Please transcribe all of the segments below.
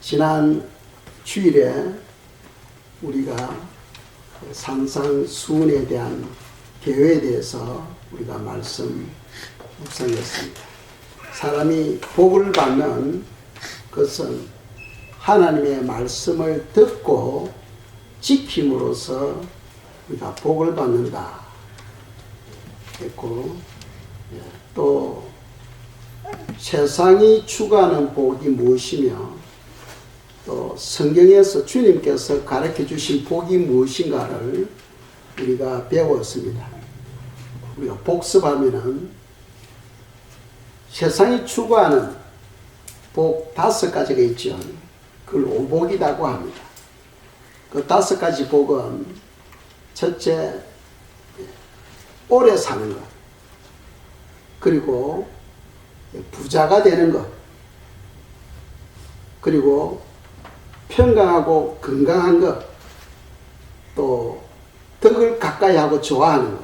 지난 주일에 우리가 산상수훈에 대한 계획에 대해서 우리가 말씀 묵상했습니다. 사람이 복을 받는 것은 하나님의 말씀을 듣고 지킴으로써 우리가 복을 받는다 했고, 또 세상이 추구하는 복이 무엇이며 또 성경에서 주님께서 가르쳐 주신 복이 무엇인가를 우리가 배웠습니다. 우리가 복습하면은 세상이 추구하는 복 5가지가 있죠. 그걸 오복이라고 합니다. 그 5가지 복은 첫째, 오래 사는 것, 그리고 부자가 되는 것, 그리고 평강하고 건강한 것, 또 덕을 가까이 하고 좋아하는 것,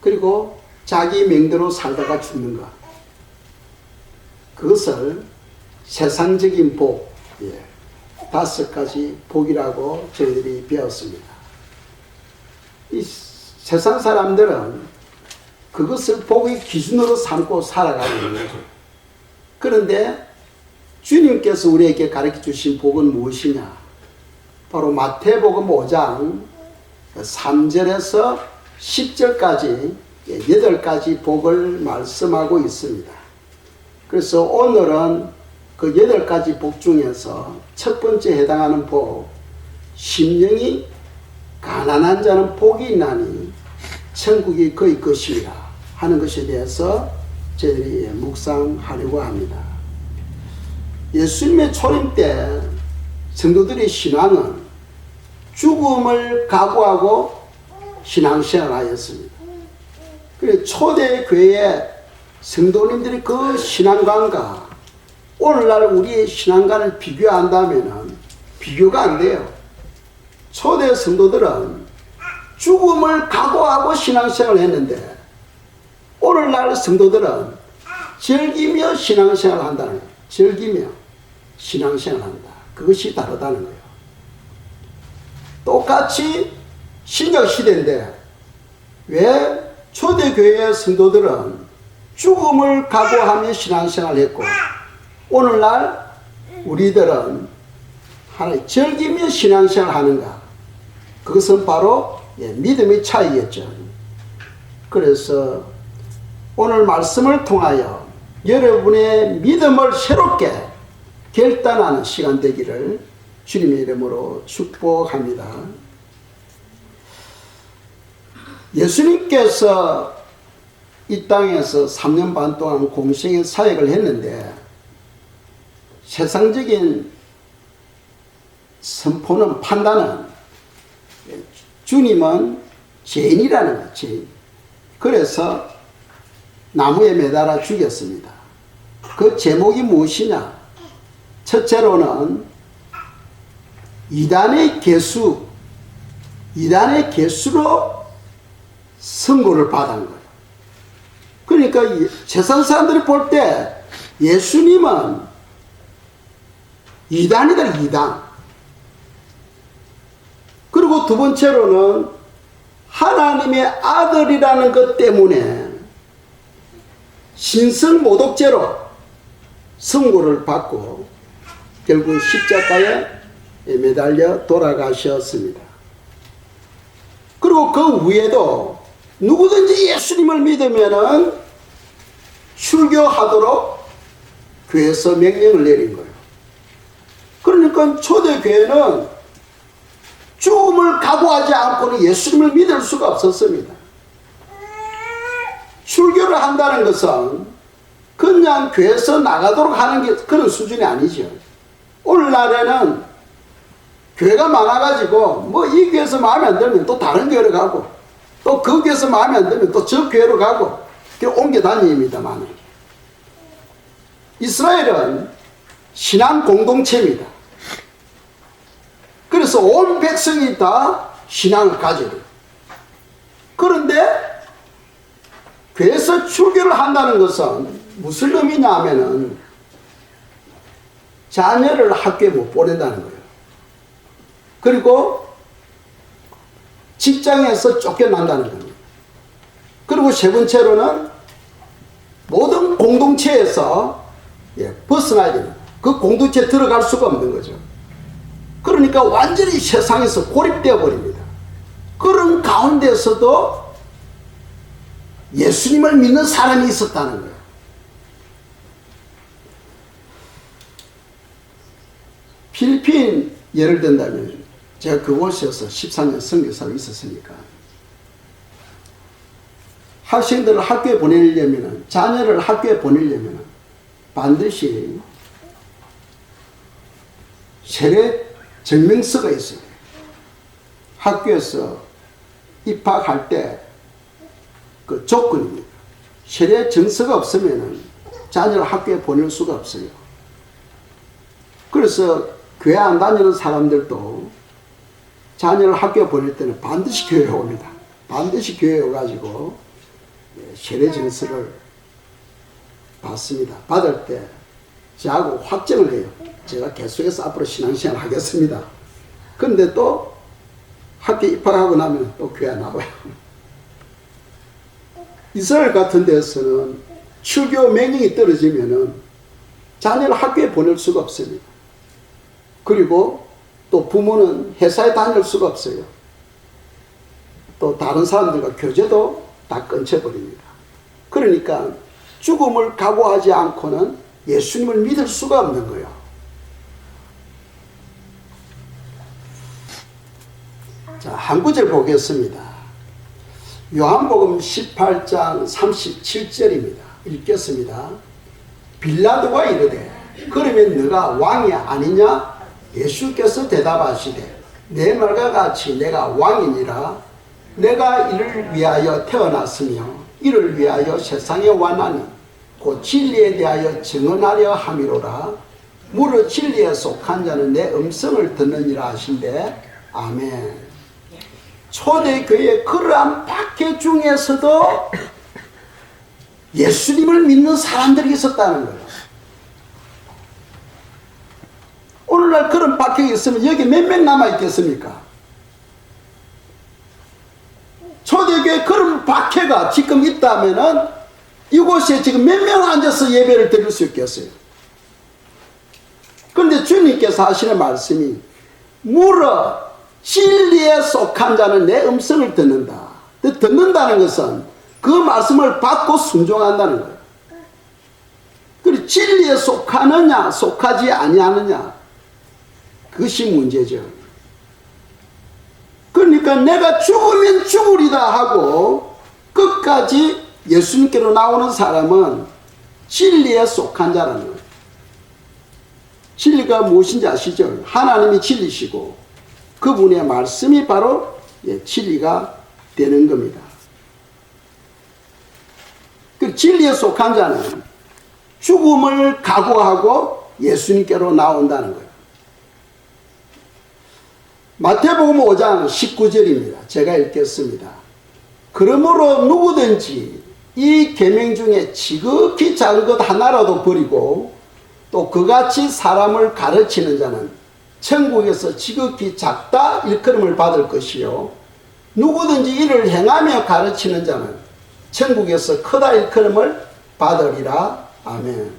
그리고 자기 명대로 살다가 죽는 것. 그것을 세상적인 복, 5가지 복이라고 저희들이 배웠습니다. 이 세상 사람들은 그것을 복의 기준으로 삼고 살아가고 있는 거죠. 그런데 주님께서 우리에게 가르쳐 주신 복은 무엇이냐? 바로 마태복음 5장 3절에서 10절까지 8가지 복을 말씀하고 있습니다. 그래서 오늘은 그 8가지 복 중에서 첫 번째 해당하는 복, 심령이 가난한 자는 복이 있나니 천국이 그의 것이라 하는 것에 대해서 저희들이 묵상하려고 합니다. 예수님의 초림 때 성도들의 신앙은 죽음을 각오하고 신앙생활을 하였습니다. 그래서 초대 교회의 성도님들이 그 신앙관과 오늘날 우리의 신앙관을 비교한다면 비교가 안 돼요. 초대 성도들은 죽음을 각오하고 신앙생활을 했는데 오늘날 성도들은 즐기며 신앙생활을 한다는 거예요. 즐기며 신앙생활을 한다. 그것이 다르다는 거예요. 똑같이 신약시대인데 왜 초대교회의 성도들은 죽음을 각오하며 신앙생활을 했고 오늘날 우리들은 하나님 즐기며 신앙생활을 하는가? 그것은 바로 믿음의 차이겠죠. 그래서 오늘 말씀을 통하여 여러분의 믿음을 새롭게 결단하는 시간 되기를 주님의 이름으로 축복합니다. 예수님께서 이 땅에서 3년 반 동안 공생의 사역을 했는데 세상적인 선포는 판단은 주님은 죄인이라는 거예요. 죄인. 그래서 나무에 매달아 죽였습니다. 그 제목이 무엇이냐? 첫째로는 이단의 개수로 선고를 받은 거예요. 그러니까 세상 사람들이 볼 때 예수님은 이단이다, 이단. 그리고 두 번째로는 하나님의 아들이라는 것 때문에 신성모독죄로 선고를 받고 결국 십자가에 매달려 돌아가셨습니다. 그리고 그 위에도 누구든지 예수님을 믿으면은 출교하도록 교회에서 명령을 내린 거예요. 그러니까 초대교회는 죽음을 각오하지 않고는 예수님을 믿을 수가 없었습니다. 출교를 한다는 것은 그냥 교회에서 나가도록 하는 게 그런 수준이 아니죠. 오늘날에는 교회가 많아가지고 뭐 이 교회에서 마음에 안 들면 또 다른 교회로 가고 또 그 교회에서 마음에 안 들면 또 저 교회로 가고 옮겨 다닙니다만 이스라엘은 신앙 공동체입니다. 그래서 온 백성이 다 신앙을 가져요. 그런데 교회에서 출교를 한다는 것은 무슨 의미냐 하면은 자녀를 학교에 못 보낸다는 거예요. 그리고 직장에서 쫓겨난다는 겁니다. 그리고 세 번째로는 모든 공동체에서 벗어나야 됩니다. 그 공동체에 들어갈 수가 없는 거죠. 그러니까 완전히 세상에서 고립되어 버립니다. 그런 가운데서도 예수님을 믿는 사람이 있었다는 거예요. 필리핀 예를 든다면 제가 그곳에서 14년 선교사로 있었으니까 학생들을 학교에 보내려면, 자녀를 학교에 보내려면 반드시 세례 증명서가 있어요. 학교에서 입학할 때 그 조건입니다. 세례 증서가 없으면 자녀를 학교에 보낼 수가 없어요. 그래서 교회 안 다니는 사람들도 자녀를 학교에 보낼 때는 반드시 교회에 옵니다. 반드시 교회에 와가지고 세례 증서를 받습니다. 받을 때 저하고 확정을 해요. 제가 계속해서 앞으로 신앙생활 하겠습니다. 그런데 또 학교에 입학하고 나면 또 교회 나와요. 이스라엘 같은 데서는 출교 명령이 떨어지면은 자녀를 학교에 보낼 수가 없습니다. 그리고 또 부모는 회사에 다닐 수가 없어요. 또 다른 사람들과 교제도 다 끊쳐버립니다. 그러니까 죽음을 각오하지 않고는 예수님을 믿을 수가 없는 거예요. 자, 한 구절 보겠습니다. 요한복음 18장 37절입니다. 읽겠습니다. 빌라도가 이르되 그러면 너가 왕이 아니냐? 예수께서 대답하시되 내 말과 같이 내가 왕이니라. 내가 이를 위하여 태어났으며 이를 위하여 세상에 왔나니 곧 진리에 대하여 증언하려 함이로라. 무릇 진리에 속한 자는 내 음성을 듣느니라 하신대. 아멘. 초대교회 그러한 박해 중에서도 예수님을 믿는 사람들이 있었다는 거예요. 오늘날 그런 박해가 있으면 여기 몇 명 남아있겠습니까? 초대교회 그런 박해가 지금 있다면은 이곳에 지금 몇 명 앉아서 예배를 드릴 수 있겠어요? 그런데 주님께서 하시는 말씀이 물어 진리에 속한 자는 내 음성을 듣는다. 듣는다는 것은 그 말씀을 받고 순종한다는 거예요. 그리고 진리에 속하느냐 속하지 아니하느냐 그것이 문제죠. 그러니까 내가 죽으면 죽으리다 하고 끝까지 예수님께로 나오는 사람은 진리에 속한 자라는 거예요. 진리가 무엇인지 아시죠? 하나님이 진리시고 그분의 말씀이 바로 진리가 되는 겁니다. 그 진리에 속한 자는 죽음을 각오하고 예수님께로 나온다는 거예요. 마태복음 5장 19절입니다. 제가 읽겠습니다. 그러므로 누구든지 이 계명 중에 지극히 작은 것 하나라도 버리고 또 그같이 사람을 가르치는 자는 천국에서 지극히 작다 일컬음을 받을 것이요 누구든지 이를 행하며 가르치는 자는 천국에서 크다 일컬음을 받으리라. 아멘.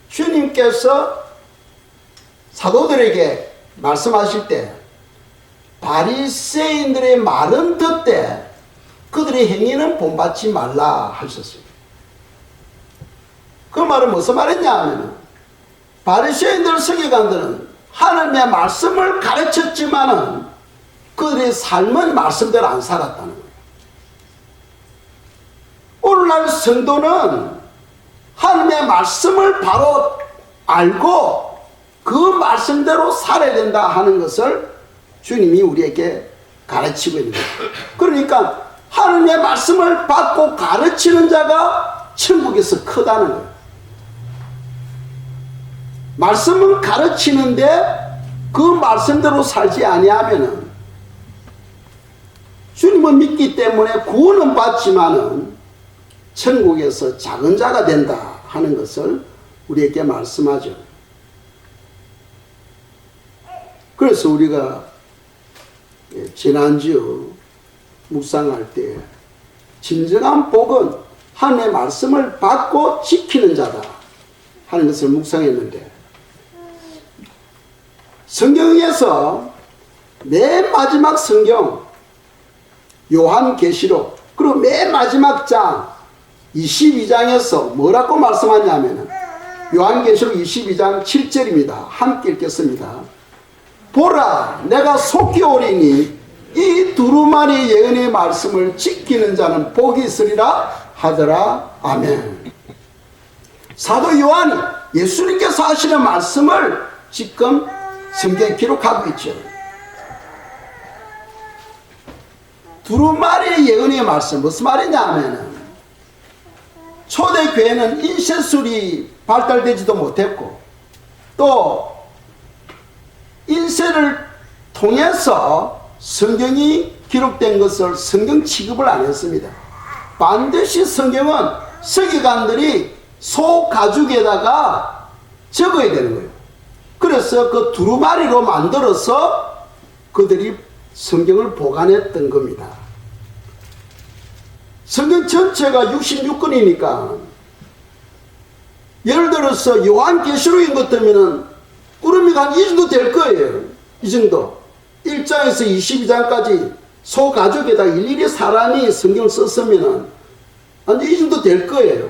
주님께서 사도들에게 말씀하실 때 바리새인들의 말은 듣되 그들의 행위는 본받지 말라 하셨어요. 그 말은 무슨 말이냐 하면 바리새인들 서기관들은 하나님의 말씀을 가르쳤지만은 그들의 삶은 말씀대로 안 살았다는 거예요. 오늘날 성도는 하나님의 말씀을 바로 알고 그 말씀대로 살아야 된다 하는 것을 주님이 우리에게 가르치고 있는 거예요. 그러니까 하나님의 말씀을 받고 가르치는 자가 천국에서 크다는 거예요. 말씀을 가르치는데 그 말씀대로 살지 아니하면은 주님을 믿기 때문에 구원은 받지만은 천국에서 작은 자가 된다 하는 것을 우리에게 말씀하죠. 그래서 우리가 지난주 묵상할 때 진정한 복은 하나님의 말씀을 받고 지키는 자다 하는 것을 묵상했는데, 성경에서 맨 마지막 성경 요한계시록 그리고 맨 마지막 장 22장에서 뭐라고 말씀하냐면 요한계시록 22장 7절입니다. 함께 읽겠습니다. 보라, 내가 속히 오리니 이 두루마리 예언의 말씀을 지키는 자는 복이 있으리라 하더라. 아멘. 사도 요한이 예수님께서 하시는 말씀을 지금 성경에 기록하고 있죠. 두루마리 예언의 말씀 무슨 말이냐면, 초대교회는 인쇄술이 발달되지도 못했고 또 인쇄를 통해서 성경이 기록된 것을 성경 취급을 안 했습니다. 반드시 성경은 서기관들이 소가죽에다가 적어야 되는 거예요. 그래서 그 두루마리로 만들어서 그들이 성경을 보관했던 겁니다. 성경 전체가 66권이니까 예를 들어서 요한계시록인 것 때문에 꾸러미가 한 이 정도 될 거예요. 이 정도. 1장에서 22장까지 소가죽에다 일일이 사람이 성경을 썼으면 한 이 정도 될 거예요.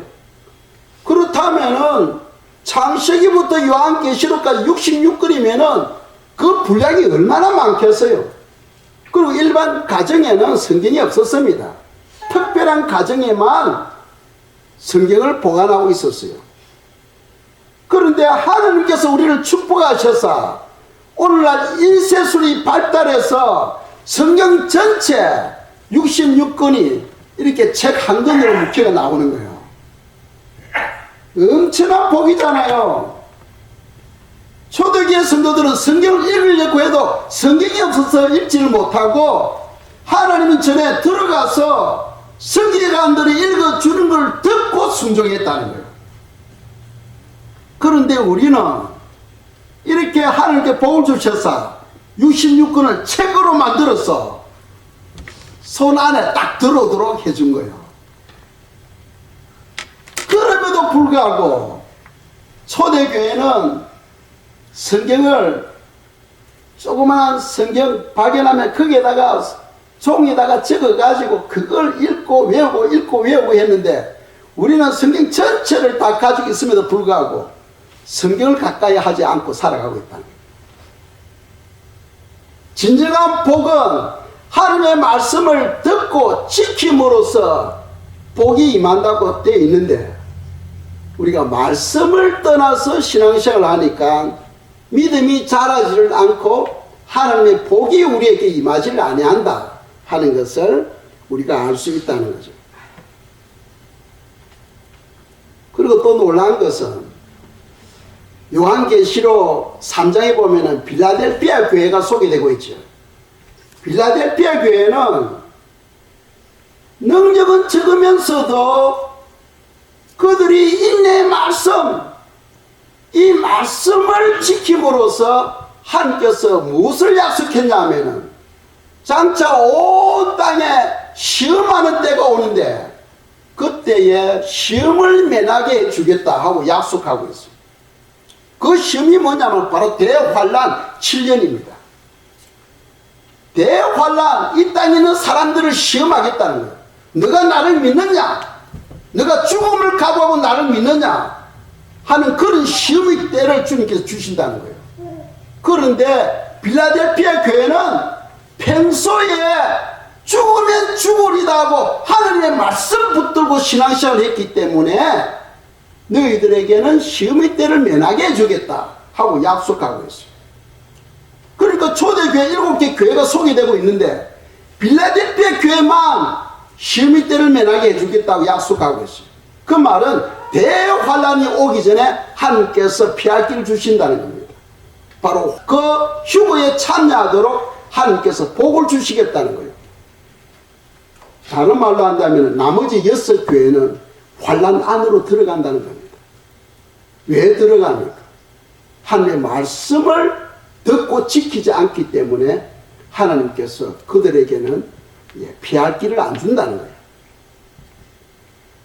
그렇다면은 창세기부터 요한계시록까지 66권이면은 그 분량이 얼마나 많겠어요. 그리고 일반 가정에는 성경이 없었습니다. 특별한 가정에만 성경을 보관하고 있었어요. 그런데 하나님께서 우리를 축복하셔서 오늘날 인쇄술이 발달해서 성경 전체 66권이 이렇게 책 한 권으로 묶여가 나오는 거예요. 엄청난 복이잖아요. 초대교회 성도들은 성경을 읽으려고 해도 성경이 없어서 읽지를 못하고 하나님 전에 들어가서 서기관들이 읽어주는 걸 듣고 순종했다는 거예요. 그런데 우리는 이렇게 하나님께 복을 주셔서 66권을 책으로 만들어서 손 안에 딱 들어오도록 해준 거예요. 그럼에도 불구하고 초대교회는 성경을 조그마한 성경 발견하면 거기에다가 종이에다가 적어가지고 그걸 읽고 외우고 했는데, 우리는 성경 전체를 다 가지고 있음에도 불구하고 성경을 가까이 하지 않고 살아가고 있다는 거예요. 진정한 복은 하나님의 말씀을 듣고 지킴으로써 복이 임한다고 되어 있는데, 우리가 말씀을 떠나서 신앙생활을 하니까 믿음이 자라지를 않고 하나님의 복이 우리에게 임하지를 아니한다 하는 것을 우리가 알 수 있다는 거죠. 그리고 또 놀라운 것은 요한계시록 3장에 보면은 빌라델피아 교회가 소개되고 있죠. 빌라델피아 교회는 능력은 적으면서도 그들이 인내의 말씀, 이 말씀을 지킴으로써 하나님께서 무엇을 약속했냐면은 장차 온 땅에 시험하는 때가 오는데 그때에 시험을 면하게 해주겠다 하고 약속하고 있어요. 그 시험이 뭐냐면 바로 대환란 7년입니다. 대환란, 이 땅에 있는 사람들을 시험하겠다는 거예요. 너가 나를 믿느냐? 너가 죽음을 각오하고 나를 믿느냐? 하는 그런 시험의 때를 주님께서 주신다는 거예요. 그런데 빌라델피아 교회는 평소에 죽으면 죽으리다 하고 하나님의 말씀 붙들고 신앙생활을 했기 때문에 너희들에게는 시험의 때를 면하게 해주겠다 하고 약속하고 있어요. 그러니까 초대교회 7개 교회가 소개되고 있는데 빌라델피아 교회만 시험의 때를 면하게 해주겠다고 약속하고 있어요. 그 말은 대환란이 오기 전에 하나님께서 피할 길을 주신다는 겁니다. 바로 그 휴거에 참여하도록 하나님께서 복을 주시겠다는 거예요. 다른 말로 한다면 나머지 6교회는 환란 안으로 들어간다는 겁니다. 왜 들어갑니까? 하나님의 말씀을 듣고 지키지 않기 때문에 하나님께서 그들에게는 피할 길을 안 준다는 거예요.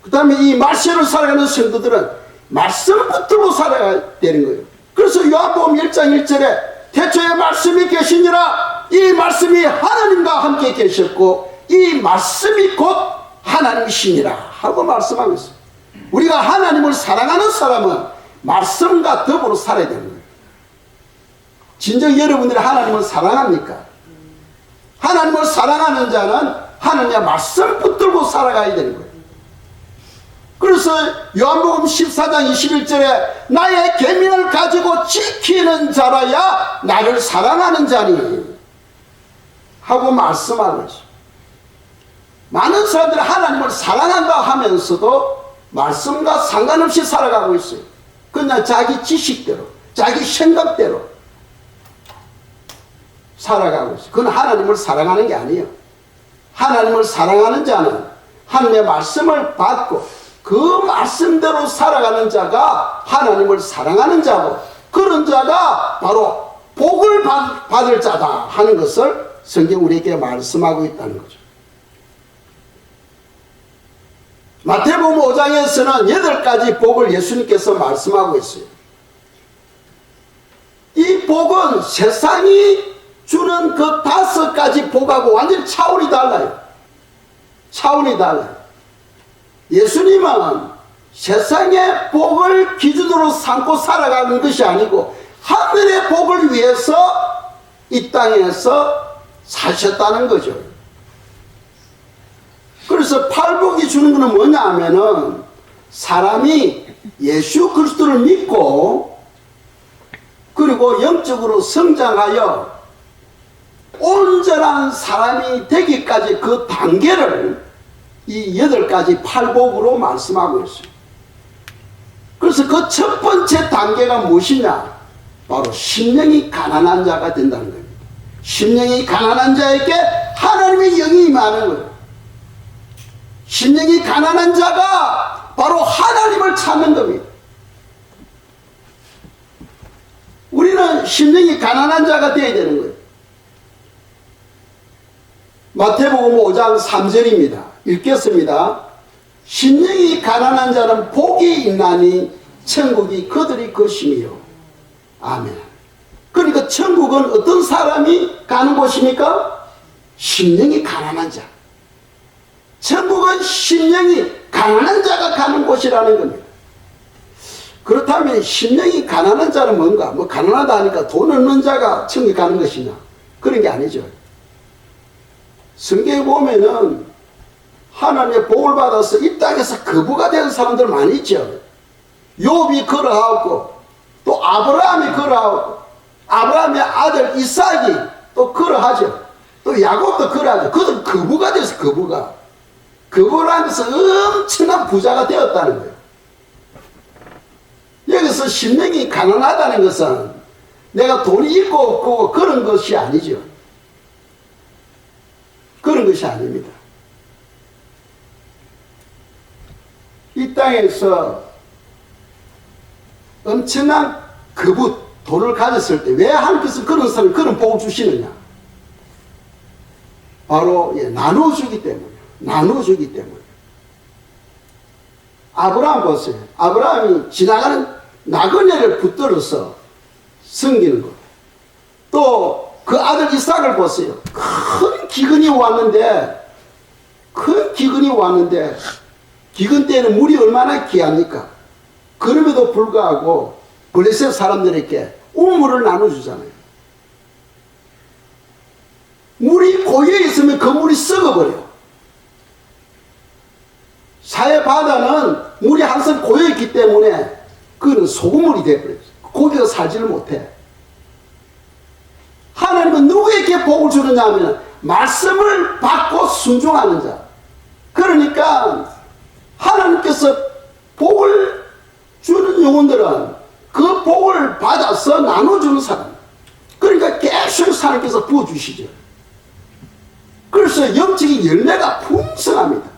그 다음에 이 말씀으로 살아가는 성도들은 말씀 붙들고 살아가야 되는 거예요. 그래서 요한복음 1장 1절에 태초에 말씀이 계시니라, 이 말씀이 하나님과 함께 계셨고 이 말씀이 곧 하나님이시니라 하고 말씀하고 있어요. 우리가 하나님을 사랑하는 사람은 말씀과 더불어 살아야 되는 거예요. 진정 여러분들이 하나님을 사랑합니까? 하나님을 사랑하는 자는 하나님의 말씀 붙들고 살아가야 되는 거예요. 그래서 요한복음 14장 21절에 나의 계명을 가지고 지키는 자라야 나를 사랑하는 자니 하고 말씀하고 있어요. 많은 사람들이 하나님을 사랑한다 하면서도 말씀과 상관없이 살아가고 있어요. 그냥 자기 지식대로, 자기 생각대로 살아가고 있어요. 그건 하나님을 사랑하는 게 아니에요. 하나님을 사랑하는 자는 하나님의 말씀을 받고 그 말씀대로 살아가는 자가 하나님을 사랑하는 자고, 그런 자가 바로 복을 받을 자다 하는 것을 성경 우리에게 말씀하고 있다는 거죠. 마태복음 5장에서는 8가지 복을 예수님께서 말씀하고 있어요. 이 복은 세상이 주는 그 5가지 복하고 완전히 차원이 달라요. 차원이 달라요. 예수님은 세상의 복을 기준으로 삼고 살아가는 것이 아니고 하늘의 복을 위해서 이 땅에서 사셨다는 거죠. 그래서 팔복이 주는 것은 뭐냐 하면은 사람이 예수 그리스도를 믿고 그리고 영적으로 성장하여 온전한 사람이 되기까지 그 단계를 이 8가지 팔복으로 말씀하고 있어요. 그래서 그 첫 번째 단계가 무엇이냐? 바로 심령이 가난한 자가 된다는 겁니다. 심령이 가난한 자에게 하나님의 영이 임하는 거예요. 심령이 가난한 자가 바로 하나님을 찾는 겁니다. 우리는 심령이 가난한 자가 되어야 되는 거예요. 마태복음 5장 3절입니다. 읽겠습니다. 심령이 가난한 자는 복이 있나니 천국이 그들이 것이며. 아멘. 그러니까 천국은 어떤 사람이 가는 곳입니까? 심령이 가난한 자. 천국은 심령이 가난한 자가 가는 곳이라는 겁니다. 그렇다면 심령이 가난한 자는 뭔가? 뭐 가난하다 하니까 돈 없는 자가 천국에 가는 것이냐? 그런 게 아니죠. 성경에 보면은 하나님의 복을 받아서 이 땅에서 거부가 된 사람들 많이 있죠. 욥이 그러하고 또 아브라함이 그러하고 아브라함의 아들 이삭이 또 그러하죠. 또 야곱도 그러하죠. 그들 거부가 돼서 거부를 하면서 엄청난 부자가 되었다는 거예요. 여기서 심령이 가난하다는 것은 내가 돈이 있고 없고 그런 것이 아니죠. 그런 것이 아닙니다. 이 땅에서 엄청난 돈을 가졌을 때 왜 하나님께서 그런 사람 그런 복을 주시느냐? 바로 나눠주기 때문에. 아브라함 보세요. 아브라함이 지나가는 나그네를 붙들어서 섬기는 것. 또 그 아들 이삭을 보세요. 큰 기근이 왔는데 기근 때는 물이 얼마나 귀합니까? 그럼에도 불구하고 블레셋 사람들에게 우물을 나눠주잖아요. 물이 고여 있으면 그 물이 썩어버려요. 사해 바다는 물이 항상 고여 있기 때문에 그는 소금물이 되어버려요. 고기가 살지를 못해. 하나님은 누구에게 복을 주느냐 하면 말씀을 받고 순종하는 자. 그러니까 하나님께서 복을 주는 영혼들은 그 복을 받아서 나눠주는 사람. 그러니까 계속 하나님께서 부어주시죠. 그래서 영적인 열매가 풍성합니다.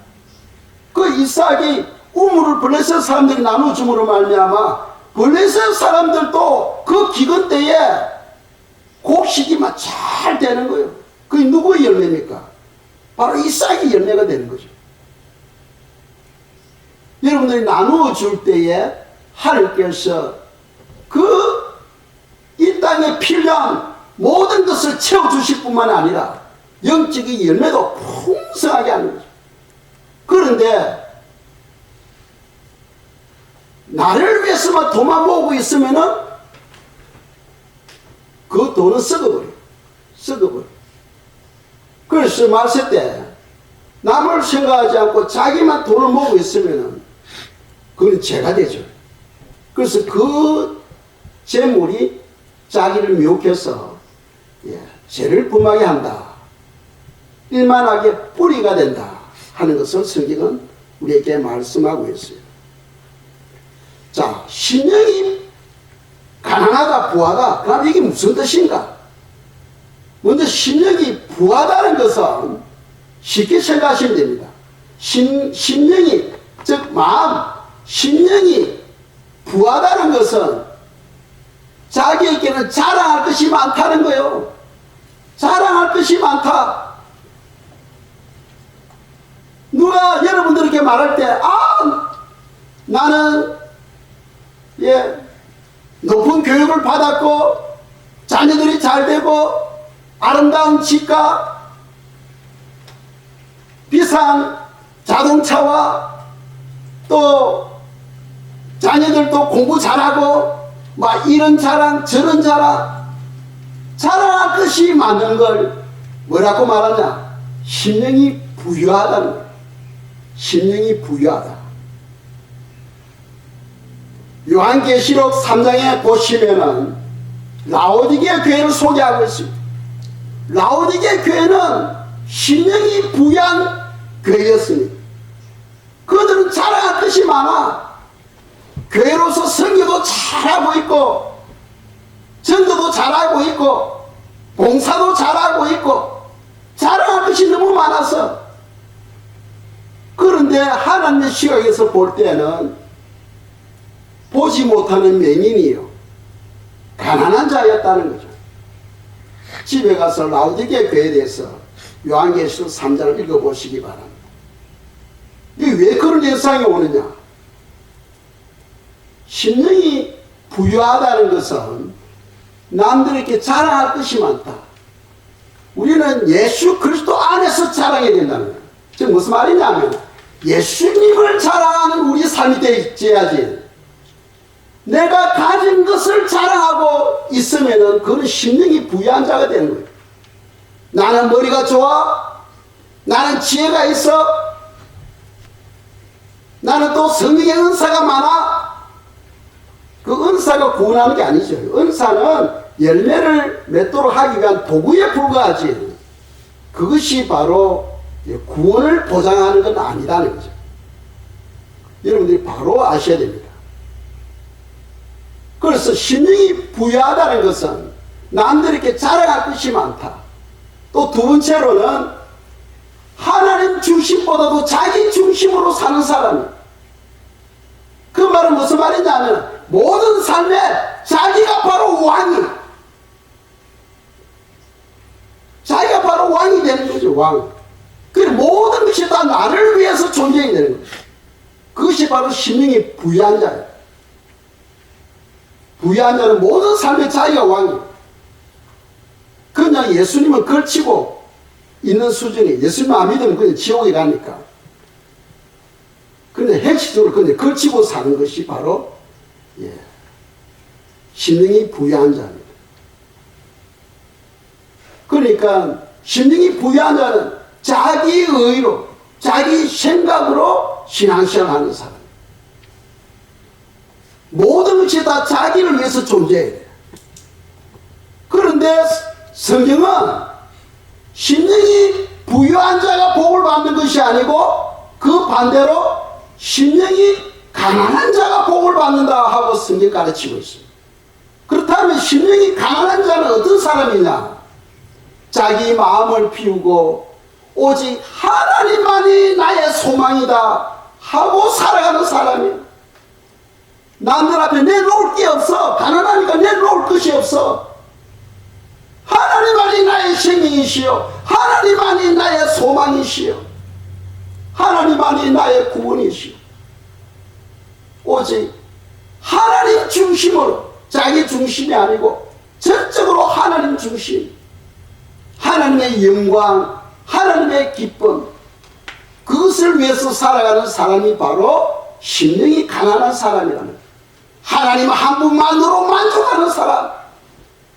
그 이삭이 우물을 블레셋 사람들이 나눠줌으로 말미암아 블레셋 사람들도 그 기근 때에 곡식이만 잘 되는 거예요. 그게 누구의 열매입니까? 바로 이삭의 열매가 되는 거죠. 여러분들이 나누어 줄 때에 하나님께서 이 땅에 필요한 모든 것을 채워주실 뿐만 아니라 영적인 열매도 풍성하게 하는 거죠. 그런데 나를 위해서만 돈만 모으고 있으면은 그 돈은 썩어버려요. 썩어버려요. 그래서 말세 때 남을 생각하지 않고 자기만 돈을 모으고 있으면은 그건 죄가 되죠. 그래서 그 재물이 자기를 미혹해서 죄를 범하게 한다. 일만하게 뿌리가 된다 하는 것을 성경은 우리에게 말씀하고 있어요. 자, 심령이 가난하다, 부하다. 그럼 이게 무슨 뜻인가? 먼저 심령이 부하다는 것은 쉽게 생각하시면 됩니다. 심령이, 즉 마음, 심령이 부하다는 것은 자기에게는 자랑할 것이 많다는 거예요. 자랑할 것이 많다. 누가 여러분들에게 말할 때, 나는 높은 교육을 받았고 자녀들이 잘 되고 아름다운 집과 비싼 자동차와 또 자녀들도 공부 잘하고 막 이런 자랑 저런 자랑, 자랑할 것이 많은 걸 뭐라고 말하냐? 심령이 부유하다는 거예요. 심령이 부유하다. 요한계시록 3장에 보시면은 라오디게 교회를 소개하고 있습니다. 라오디게 교회는 심령이 부유한 교회였습니다. 그들은 자랑할 것이 많아. 교회로서 선교도 잘하고 있고 전도도 잘하고 있고 봉사도 잘하고 있고 자랑할 것이 너무 많아서, 그런데 하나님의 시각에서 볼 때는 보지 못하는 맹인이요, 가난한 자였다는 거죠. 집에 가서 라오디게 교회에 대해서 요한계시록 3장을 읽어보시기 바랍니다. 이게 왜 그런 현상이 오느냐? 심령이 부유하다는 것은 남들에게 자랑할 것이 많다. 우리는 예수 그리스도 안에서 자랑해야 된다는 거예요. 즉 무슨 말이냐면 예수님을 자랑하는 우리 삶이 되어야지. 내가 가진 것을 자랑하고 있으면은 그건 심령이 부유한 자가 되는 거예요. 나는 머리가 좋아, 나는 지혜가 있어, 나는 또 성령의 은사가 많아. 그 은사가 구원하는 게 아니죠. 은사는 열매를 맺도록 하기 위한 도구에 불과하지, 그것이 바로 구원을 보장하는 건 아니다는 거죠. 여러분들이 바로 아셔야 됩니다. 그래서 심령이 부유하다는 것은 남들에게 자랑할 것이 많다. 또 두 번째로는 하나님 중심보다도 자기 중심으로 사는 사람이에요. 그 말은 무슨 말이냐면 모든 삶에 자기가 바로 왕이, 자기가 바로 왕이 되는 거죠. 왕. 그리고 모든 것이 다 나를 위해서 존재해야 되는 거죠. 그것이 바로 심령이 부유한 자예요. 부유한 자는 모든 삶에 자기가 왕이에요. 그냥 예수님을 걸치고 있는 수준이, 예수님 안 믿으면 그냥 지옥에 가니까. 그런데 핵심적으로 그냥 걸치고 사는 것이 바로 심령이 부유한 자입니다. 그러니까 심령이 부유한 자는 자기 의로, 자기 생각으로 신앙생활하는 사람. 모든 것이 다 자기를 위해서 존재해야 돼요. 그런데 성경은 심령이 부유한 자가 복을 받는 것이 아니고 그 반대로 심령이 가난한 자가 복을 받는다 하고 성경 가르치고 있습니다. 그렇다면 심령이 가난한 자는 어떤 사람이냐? 자기 마음을 비우고 오직 하나님만이 나의 소망이다 하고 살아가는 사람이에요. 남들 앞에 내놓을 게 없어. 가난하니까 내놓을 것이 없어. 생명이시여 하나님만이 나의 소망이시여 하나님만이 나의 구원이시여 오직 하나님 중심으로 자기 중심이 아니고 전적으로 하나님 중심 하나님의 영광 하나님의 기쁨 그것을 위해서 살아가는 사람이 바로 심령이 가난한 사람이라는 거예요. 하나님 한 분만으로 만족하는 사람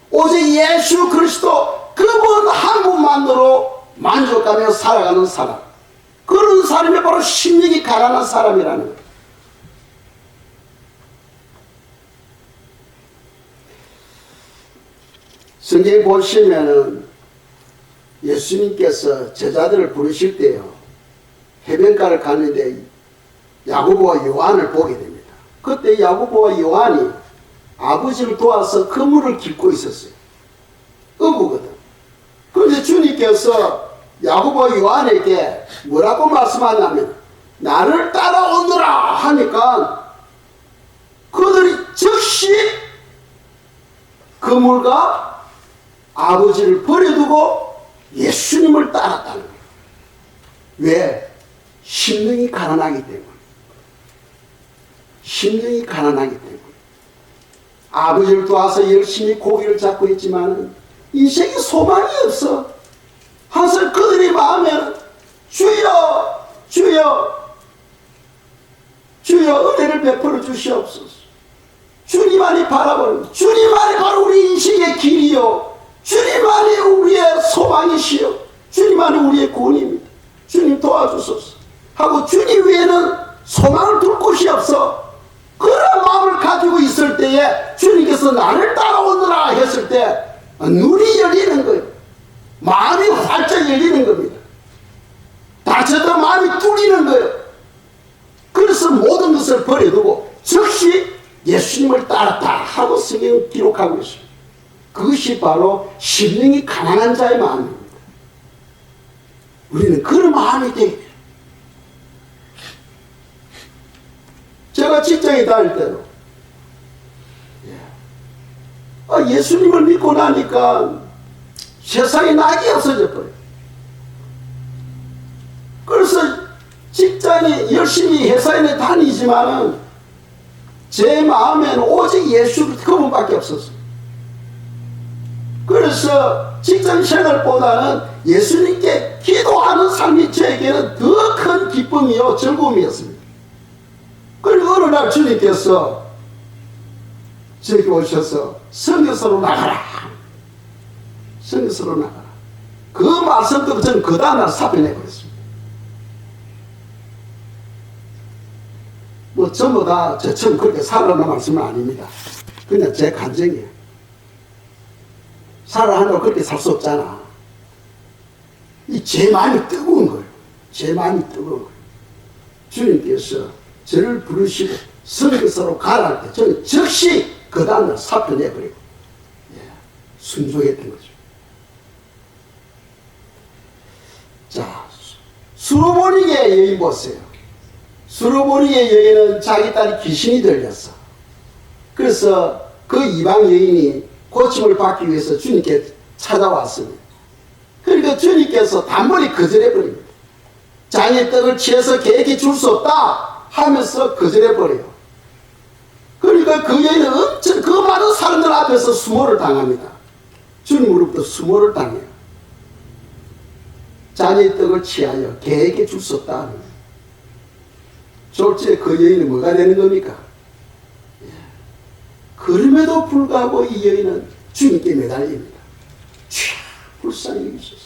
오직 예수 그리스도 그분 한 분만으로 만족하며 살아가는 사람 그런 사람이 바로 심령이 가난한 사람이라는 거예요. 성경에 보시면은 예수님께서 제자들을 부르실 때요 해변가를 가는데 야고보와 요한을 보게 됩니다. 그때 야고보와 요한이 아버지를 도와서 그물을 깃고 있었어요. 어부거든. 그런데 주님께서 야고보와 요한에게 뭐라고 말씀하냐면 나를 따라오너라 하니까 그들이 즉시 그물과 아버지를 버려두고 예수님을 따랐다는 거예요. 왜? 심령이 가난하기 때문에. 심령이 가난하기 때문에. 아버지를 도와서 열심히 고기를 잡고 있지만 인생에 소망이 없어. 항상 그들의 마음에는 주여 주여 주여 은혜를 베풀어 주시옵소서. 주님만이 바라보는 주님만이 바로 우리 인생의 길이요 주님만이 우리의 소망이시여 주님만이 우리의 구원입니다. 주님 도와주소서 하고 주님 외에는 소망을 둘 곳이 없어. 그런 마음을 가지고 있을 때에 주님께서 나를 따라오느라 했을 때 눈이 열리는 거예요. 마음이 활짝 열리는 겁니다. 다쳤던 마음이 뚫리는 거예요. 그래서 모든 것을 버려두고 즉시 예수님을 따랐다 하고 성경은 기록하고 있습니다. 그것이 바로 심령이 가난한 자의 마음입니다. 우리는 그런 마음이 되게 돼요. 제가 직장에 다닐 때도 예수님을 믿고 나니까 세상에 낙이 없어져 버려요. 그래서 직장에 열심히 회사에 다니지만은 제 마음에는 오직 예수 그분밖에 없었어요. 그래서 직장 생활보다는 예수님께 기도하는 삶이 저에게는 더 큰 기쁨이요 즐거움이었습니다. 그리고 어느 날 주님께서 저에게 오셔서 성교서로 나가라. 성교서로 나가라. 그 말씀 듣고 저는 그 다음날 사표내버렸습니다. 뭐 전부 다 저처럼 그렇게 살아라는 말씀은 아닙니다. 그냥 제 감정이에요. 살아하려고 그렇게 살 수 없잖아. 제 마음이 뜨거운 거예요. 제 마음이 뜨거운 거예요. 주님께서 저를 부르시고 성교서로 가라 할 때 저는 즉시 그 다음날 사표 내버리고 순종했던 거죠. 자, 수르보니게의 여인 보세요. 수르보니게의 여인은 자기 딸이 귀신이 들렸어. 그래서 그 이방 여인이 고침을 받기 위해서 주님께 찾아왔습니다. 그러니까 주님께서 단번에 거절해버립니다. 장의 떡을 취해서 개에게 줄 수 없다 하면서 거절해버려요. 그러니까 그 여인은 엄청 그 많은 사람들 앞에서 수모를 당합니다. 주님으로부터 수모를 당해요. 장의 떡을 취하여 개에게 줄 수 없다 하는 거예요. 졸지에 그 여인은 뭐가 되는 겁니까? 그럼에도 불구하고 이 여인은 주님께 매달립니다. 주여 불쌍히 여기소서.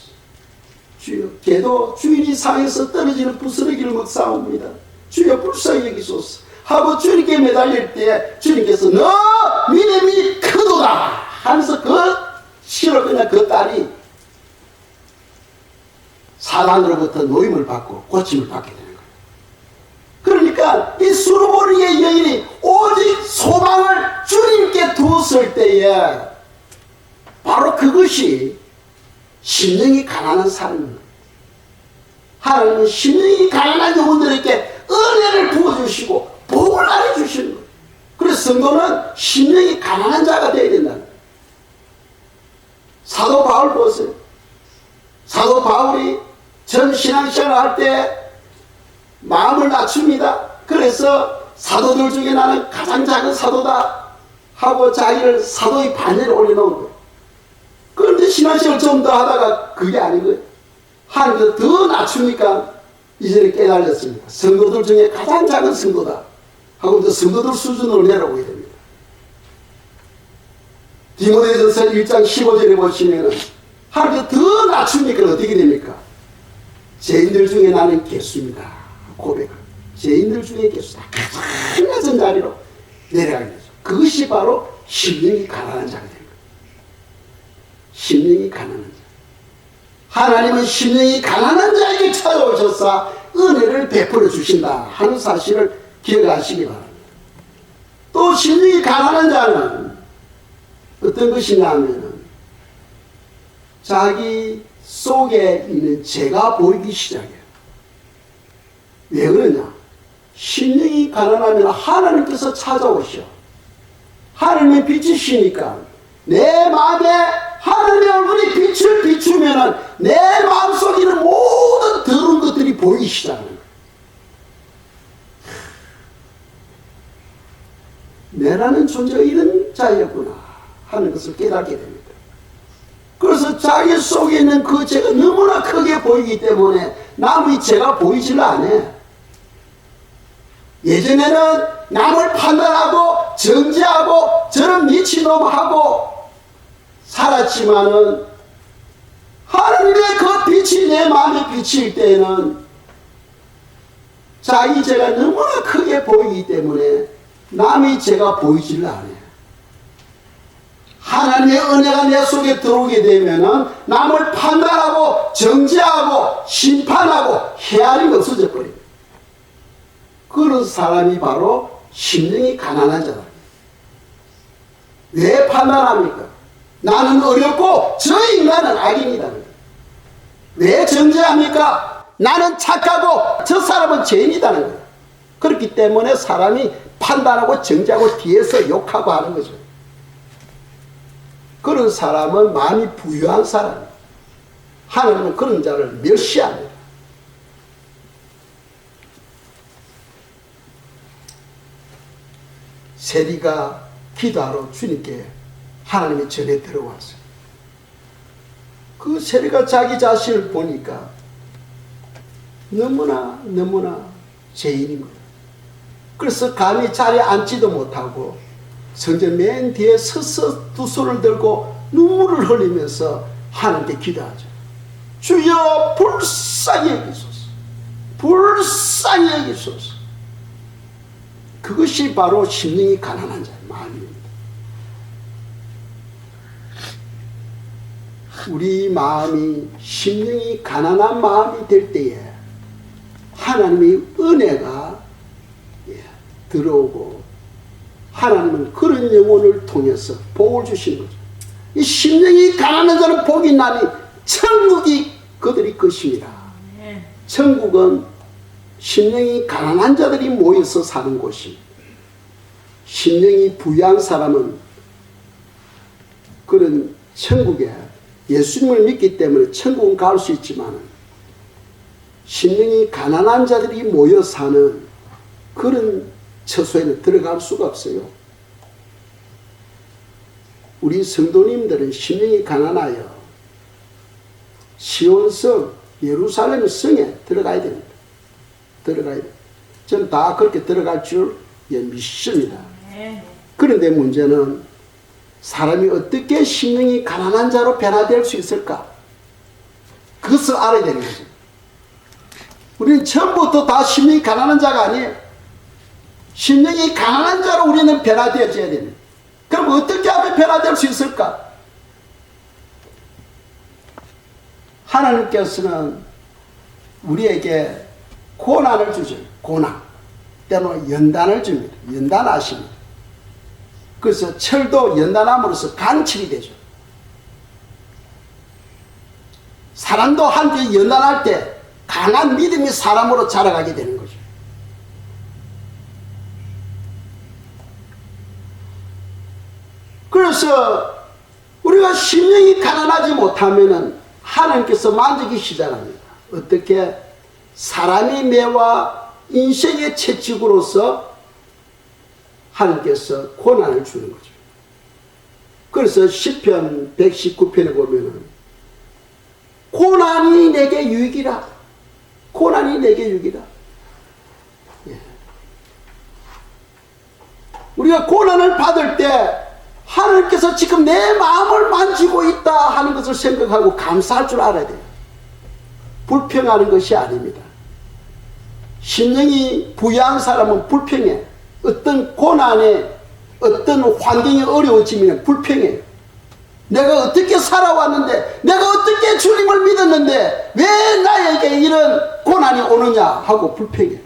주여 개도 주인이 상에서 떨어지는 부스러기를 먹사옵니다. 주여 불쌍히 여기소서 하고 주님께 매달릴 때 주님께서 너 믿음이 크도다 하면서 그 시로 그냥 그 딸이 사단으로부터 노임을 받고 고침을 받게 되는 거예요. 그러니까 이 수르보니게 여인이 오직 소망을 주님께 두었을 때에 바로 그것이 심령이 가난한 사람입니다. 하나님은 심령이 가난한 영혼들에게 은혜를 부어주시고 복을 안해주시는 거예요. 그래서 성도는 심령이 가난한 자가 되어야 된다는 거예요. 사도 바울 보세요. 사도 바울이 전 신앙생활 할 때 마음을 낮춥니다. 그래서 사도들 중에 나는 가장 작은 사도다 하고 자기를 사도의 반열에 올려놓은 거예요. 그런데 신앙생활 좀 더 하다가 그게 아닌 거예요. 하나님께서 더 낮추니까 이제는 깨달았습니다. 성도들 중에 가장 작은 성도다 하고 이제 성도들 수준으로 내려오게 됩니다. 디모데전서 1장 15절에 보시면 하나님께서 더 낮추니까 어떻게 됩니까? 죄인들 중에 나는 개수입니다. 고백을. 죄인들 중에 개수다. 가장 낮은 자리로 내려가게 되죠. 그것이 바로 심령이 가난한 자가 되는 거예요. 심령이 가난한 자. 하나님은 심령이 가난한 자에게 찾아오셔서 은혜를 베풀어 주신다 하는 사실을 기억하시기 바랍니다. 또 심령이 가난한 자는 어떤 것이냐 하면 자기 속에 있는 죄가 보이기 시작해요. 왜 그러냐? 심령이 가난하면 하나님께서 찾아오셔. 하나님의 빛이시니까 내 마음에 하나님의 얼굴이 빛을 비추면 내 마음속에 있는 모든 더러운 것들이 보이기 시작하는 거예요. 내라는 존재가 이런 자였구나 하는 것을 깨닫게 됩니다. 그래서 자기 속에 있는 그 죄가 너무나 크게 보이기 때문에 남의 죄가 보이질 않아. 예전에는 남을 판단하고 정죄하고 저런 미친놈하고 살았지만은 하나님의 그 빛이 내 마음에 비칠 때에는 자기 죄가 너무나 크게 보이기 때문에 남의 죄가 보이질 않아요. 하나님의 은혜가 내 속에 들어오게 되면은 남을 판단하고 정죄하고 심판하고 헤아림이 없어져 버립니다. 그런 사람이 바로 심령이 가난한 자다. 왜 판단합니까? 나는 어렵고 저 인간은 악인이다. 왜 정죄합니까? 나는 착하고 저 사람은 죄인이다는 거예요. 그렇기 때문에 사람이 판단하고 정죄하고 뒤에서 욕하고 하는 거죠. 그런 사람은 마음이 부유한 사람이에요. 하나님은 그런 자를 멸시합니다. 세리가 기도하러 주님께 하나님의 전에 들어왔어요. 그 세리가 자기 자신을 보니까 너무나 죄인인 거예요. 그래서 감히 자리에 앉지도 못하고 성전 맨 뒤에 서서 두 손을 들고 눈물을 흘리면서 하나님께 기도하죠. 주여 불쌍히 여기소서. 불쌍히 여기소서. 그것이 바로 심령이 가난한 자의 마음입니다. 우리 마음이 심령이 가난한 마음이 될 때에 하나님의 은혜가 들어오고 하나님은 그런 영혼을 통해서 복을 주시는 거죠. 이 심령이 가난한 자는 복이 나니 천국이 그들이 것입니다. 천국은 심령이 가난한 자들이 모여서 사는 곳입니다. 심령이 부유한 사람은 그런 천국에 예수님을 믿기 때문에 천국은 갈 수 있지만 심령이 가난한 자들이 모여 사는 그런 처소에는 들어갈 수가 없어요. 우리 성도님들은 심령이 가난하여 시온성 예루살렘 성에 들어가야 됩니다. 들어가야 돼요. 저는 다 그렇게 들어갈 줄 믿습니다. 그런데 문제는 사람이 어떻게 심령이 가난한 자로 변화될 수 있을까? 그것을 알아야 되는 거죠. 우리는 처음부터 다 심령이 가난한 자가 아니에요. 심령이 가난한 자로 우리는 변화되어져야 됩니다. 그럼 어떻게 하면 변화될 수 있을까? 하나님께서는 우리에게 고난을 주죠. 고난. 때로는 연단을 줍니다. 연단하십니다. 그래서 철도 연단함으로써 강칠이 되죠. 사람도 한테 연단할 때 강한 믿음이 사람으로 자라가게 되는 거죠. 그래서 우리가 심령이 가난하지 못하면은 하나님께서 만지기 시작합니다. 어떻게? 사람의 매와 인생의 채찍으로서 하나님께서 고난을 주는 거죠. 그래서 시편 119편에 보면은 고난이 내게 유익이라. 고난이 내게 유익이라. 예. 우리가 고난을 받을 때 하나님께서 지금 내 마음을 만지고 있다 하는 것을 생각하고 감사할 줄 알아야 돼요. 불평하는 것이 아닙니다. 심령이 부유한 사람은 불평해. 어떤 고난에 어떤 환경이 어려워지면 불평해. 내가 어떻게 살아왔는데, 내가 어떻게 주님을 믿었는데 왜 나에게 이런 고난이 오느냐 하고 불평해.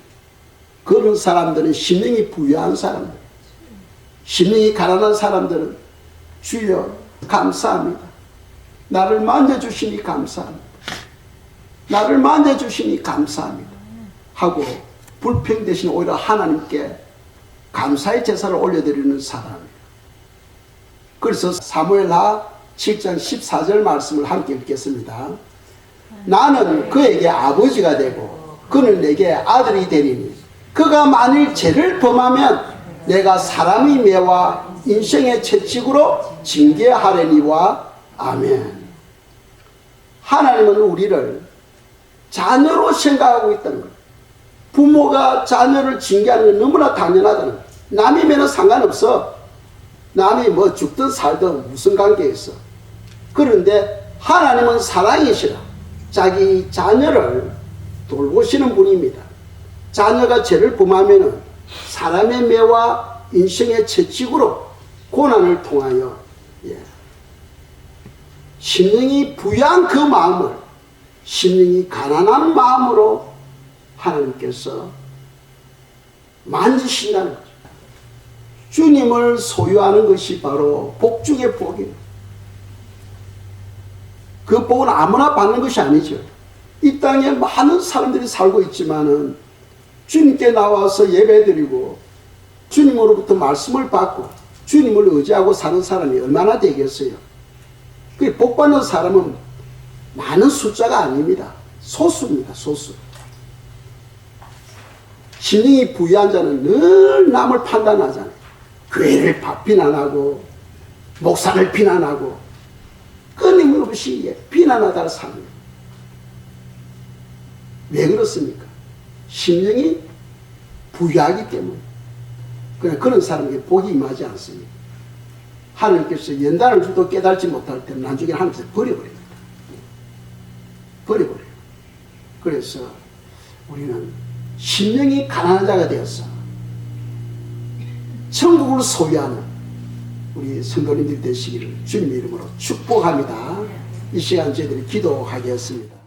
그런 사람들은 심령이 부유한 사람들. 심령이 가난한 사람들은 주여 감사합니다. 나를 만져주시니 감사합니다. 나를 만져주시니 감사합니다. 하고 불평 대신 오히려 하나님께 감사의 제사를 올려드리는 사람이에요. 그래서 사무엘하 7장 14절 말씀을 함께 읽겠습니다. 나는 그에게 아버지가 되고 그는 내게 아들이 되리니 그가 만일 죄를 범하면 내가 사람의 매와 인생의 채찍으로 징계하려니와 아멘. 하나님은 우리를 자녀로 생각하고 있다는 거예요. 부모가 자녀를 징계하는 건 너무나 당연하다는 거예요. 남이면 상관없어. 남이 뭐 죽든 살든 무슨 관계 있어. 그런데 하나님은 사랑이시라. 자기 자녀를 돌보시는 분입니다. 자녀가 죄를 범하면 사람의 매와 인생의 채찍으로 고난을 통하여 심령이 부유한 그 마음을 심령이 가난한 마음으로 하나님께서 만지신다는 거죠. 주님을 소유하는 것이 바로 복 중의 복이에요. 그 복은 아무나 받는 것이 아니죠. 이 땅에 많은 사람들이 살고 있지만은 주님께 나와서 예배드리고 주님으로부터 말씀을 받고 주님을 의지하고 사는 사람이 얼마나 되겠어요. 그 복 받는 사람은 많은 숫자가 아닙니다. 소수입니다. 소수. 심령이 부유한 자는 늘 남을 판단하잖아요. 교회를 비난하고 목사를 비난하고 끊임없이 비난하다가 삽니다. 왜 그렇습니까? 심령이 부유하기 때문에. 그런 사람에게 복이 임하지 않습니다. 하나님께서 연단을 주도 깨달지 못할 때는 나중에 하나님께서 버려버립니다. 버려버려요. 그래서 우리는 심령이 가난한 자가 되어서 천국을 소유하는 우리 성도님들이 되시기를 주님의 이름으로 축복합니다. 이 시간 저희들이 기도하겠습니다.